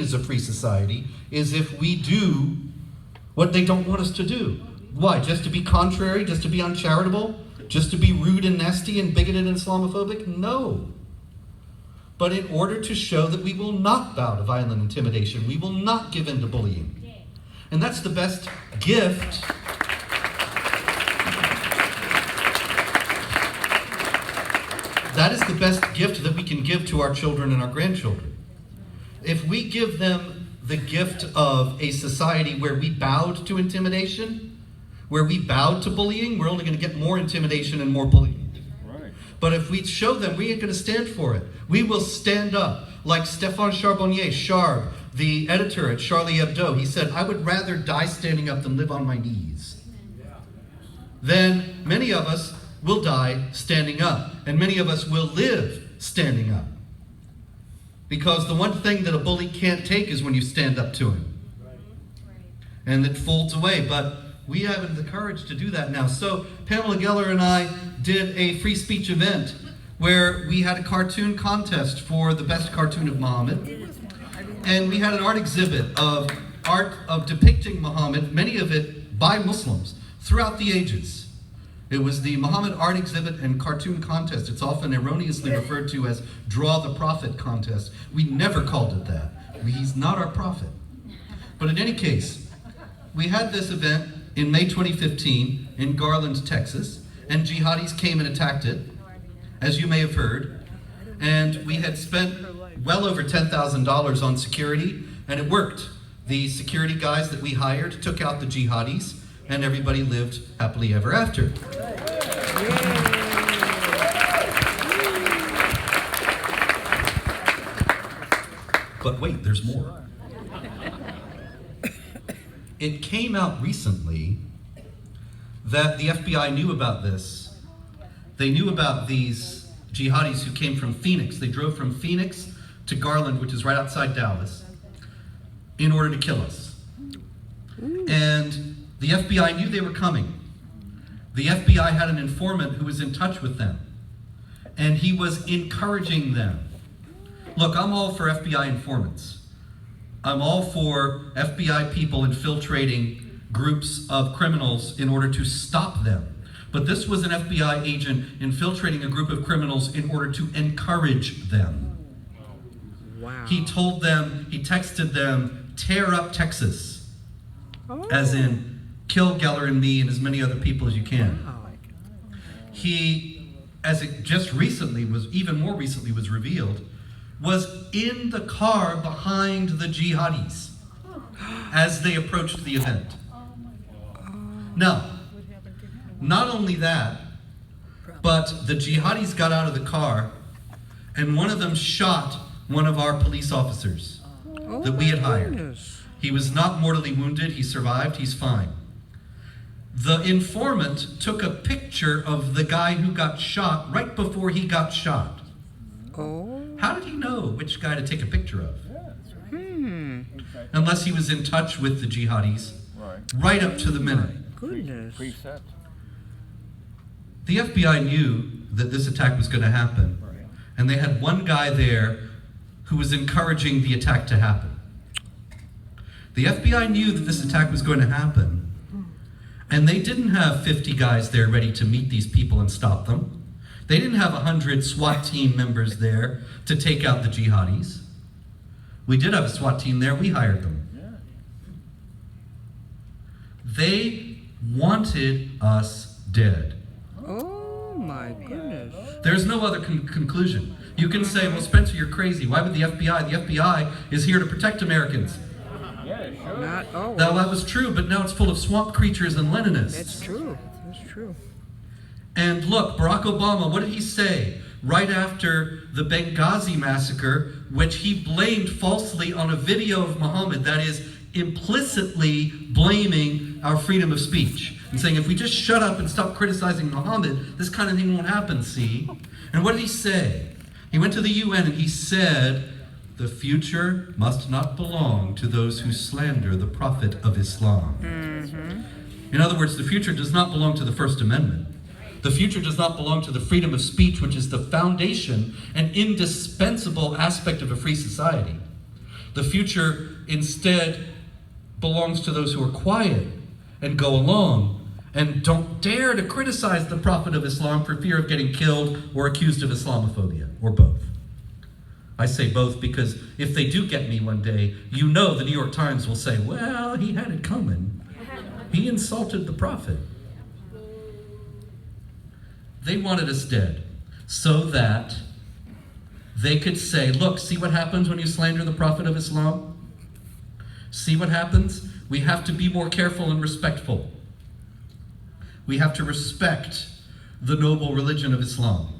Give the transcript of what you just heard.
changes a free society is if we do what they don't want us to do. Why? Just to be contrary? Just to be uncharitable? Just to be rude and nasty and bigoted and Islamophobic? No. But in order to show that we will not bow to violent intimidation, we will not give in to bullying. And that's the best gift that is the best gift that we can give to our children and our grandchildren. If we give them the gift of a society where we bowed to intimidation, where we bowed to bullying, we're only going to get more intimidation and more bullying. Right. But if we show them we ain't going to stand for it, we will stand up. Like Stéphane Charbonnier, Charb, the editor at Charlie Hebdo, he said, I would rather die standing up than live on my knees. Then many of us will die standing up, and many of us will live standing up. Because the one thing that a bully can't take is when you stand up to him. And it folds away, but we have the courage to do that now. So Pamela Geller and I did a free speech event where we had a cartoon contest for the best cartoon of Muhammad. And we had an art exhibit of art of depicting Muhammad, many of it by Muslims, throughout the ages. It was the Muhammad Art Exhibit and Cartoon Contest. It's often erroneously referred to as Draw the Prophet Contest. We never called it that. He's not our prophet. But in any case, we had this event in May 2015 in Garland, Texas, and jihadis came and attacked it, as you may have heard. And we had spent well over $10,000 on security, and it worked. The security guys that we hired took out the jihadis, and everybody lived happily ever after. But wait, there's more. It came out recently that the FBI knew about this. They knew about these jihadis who came from Phoenix. They drove from Phoenix to Garland, which is right outside Dallas, in order to kill us. And the FBI knew they were coming. The FBI had an informant who was in touch with them, and he was encouraging them. Look, I'm all for FBI informants. I'm all for FBI people infiltrating groups of criminals in order to stop them. But this was an FBI agent infiltrating a group of criminals in order to encourage them. Wow. He told them, he texted them, tear up Texas. As in, kill Geller and me and as many other people as you can. Wow. He, as it just recently was, even more recently was revealed, was in the car behind the jihadis as they approached the event. Now, not only that, but the jihadis got out of the car and one of them shot one of our police officers that we had hired. Goodness. He was not mortally wounded, he survived, he's fine. The informant took a picture of the guy who got shot right before he got shot. Oh. How did he know which guy to take a picture of? Hmm. Unless he was in touch with the jihadis, right up to the minute. Goodness. Preset. The FBI knew that this attack was going to happen, and they had one guy there who was encouraging the attack to happen. The FBI knew that this attack was going to happen, and they didn't have 50 guys there ready to meet these people and stop them. They didn't have 100 SWAT team members there to take out the jihadis. We did have a SWAT team there, we hired them. They wanted us dead. Oh my goodness. There's no other conclusion. You can say, well, Spencer, you're crazy. Why would the FBI? The FBI is here to protect Americans. Yeah, sure. Not always. Now, that was true, but now it's full of swamp creatures and Leninists. That's true. That's true. And look, Barack Obama, what did he say? Right after the Benghazi massacre, which he blamed falsely on a video of Muhammad, that is, implicitly blaming our freedom of speech. And saying, if we just shut up and stop criticizing Muhammad, this kind of thing won't happen, see? And what did he say? He went to the UN and he said, the future must not belong to those who slander the Prophet of Islam. Mm-hmm. In other words, the future does not belong to the First Amendment. The future does not belong to the freedom of speech, which is the foundation and indispensable aspect of a free society. The The future instead belongs to those who are quiet and go along and don't dare to criticize the Prophet of Islam for fear of getting killed or accused of Islamophobia, or both. I say both because if they do get me one day, you know the New York Times will say, well, he had it coming. He insulted the Prophet. They wanted us dead so that they could say, look, see what happens when you slander the Prophet of Islam? See what happens? We have to be more careful and respectful. We have to respect the noble religion of Islam.